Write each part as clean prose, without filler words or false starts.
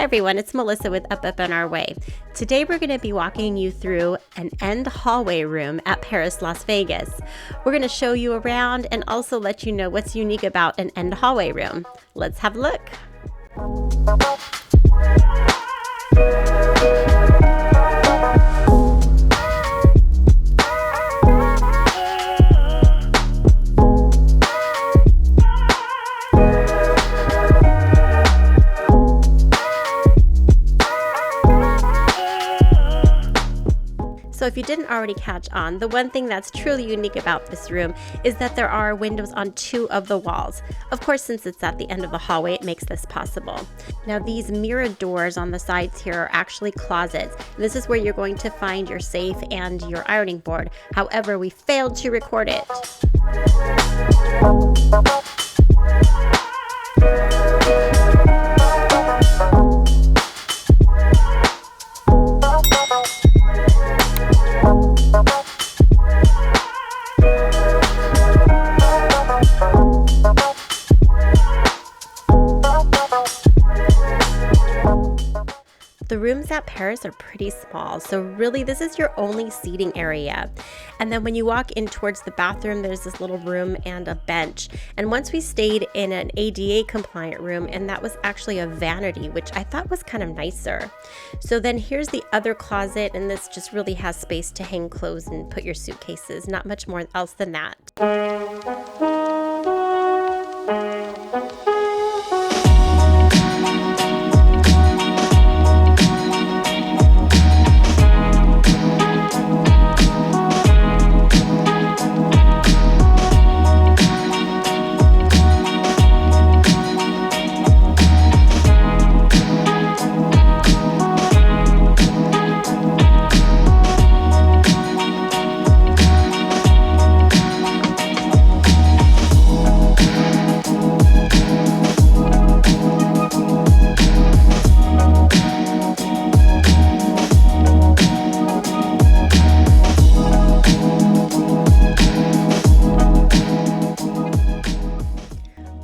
everyone, it's Melissa with Up Up and Our Way. Today we're going to be walking you through an end hallway room at Paris, Las Vegas. We're going to show you around and also let you know what's unique about an end hallway room. Let's have a look. So if you didn't already catch on, the one thing that's truly unique about this room is that there are windows on 2 of the walls. Of course, since it's at the end of the hallway, it makes this possible. Now these mirrored doors on the sides here are actually closets. This is where you're going to find your safe and your ironing board. However, we failed to record it. The rooms at Paris are pretty small, so really this is your only seating area. And then when you walk in towards the bathroom, there's this little room and a bench. And once we stayed in an ADA compliant room, and that was actually a vanity, which I thought was kind of nicer. So then here's the other closet, and this just really has space to hang clothes and put your suitcases. Not much more else than that.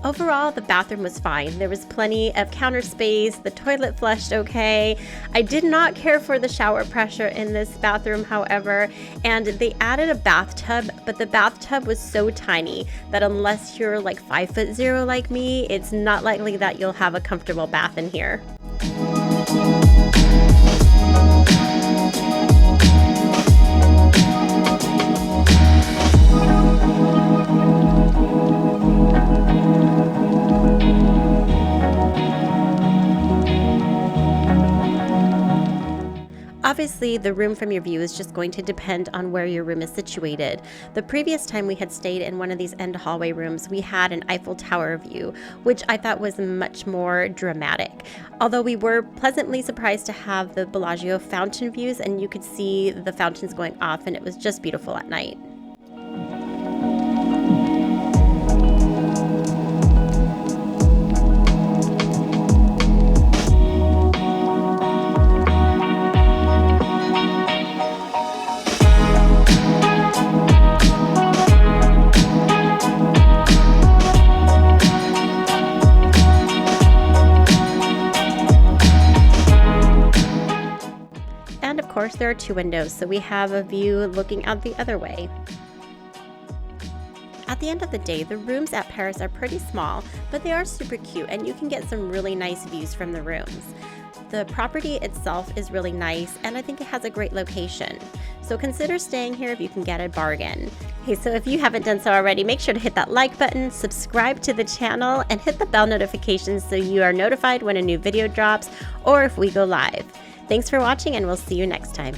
Overall, the bathroom was fine. There was plenty of counter space, the toilet flushed okay. I did not care for the shower pressure in this bathroom, however, and they added a bathtub, but the bathtub was so tiny that unless you're like 5'0" like me, it's not likely that you'll have a comfortable bath in here. Obviously, the room from your view is just going to depend on where your room is situated. The previous time we had stayed in one of these end hallway rooms, we had an Eiffel Tower view, which I thought was much more dramatic. Although we were pleasantly surprised to have the Bellagio fountain views, and you could see the fountains going off, and it was just beautiful at night. And of course there are 2 windows, so we have a view looking out the other way. At the end of the day, the rooms at Paris are pretty small, but they are super cute and you can get some really nice views from the rooms. The property itself is really nice and I think it has a great location. So consider staying here if you can get a bargain. Hey, so if you haven't done so already, make sure to hit that like button, subscribe to the channel, and hit the bell notifications so you are notified when a new video drops or if we go live. Thanks for watching and we'll see you next time.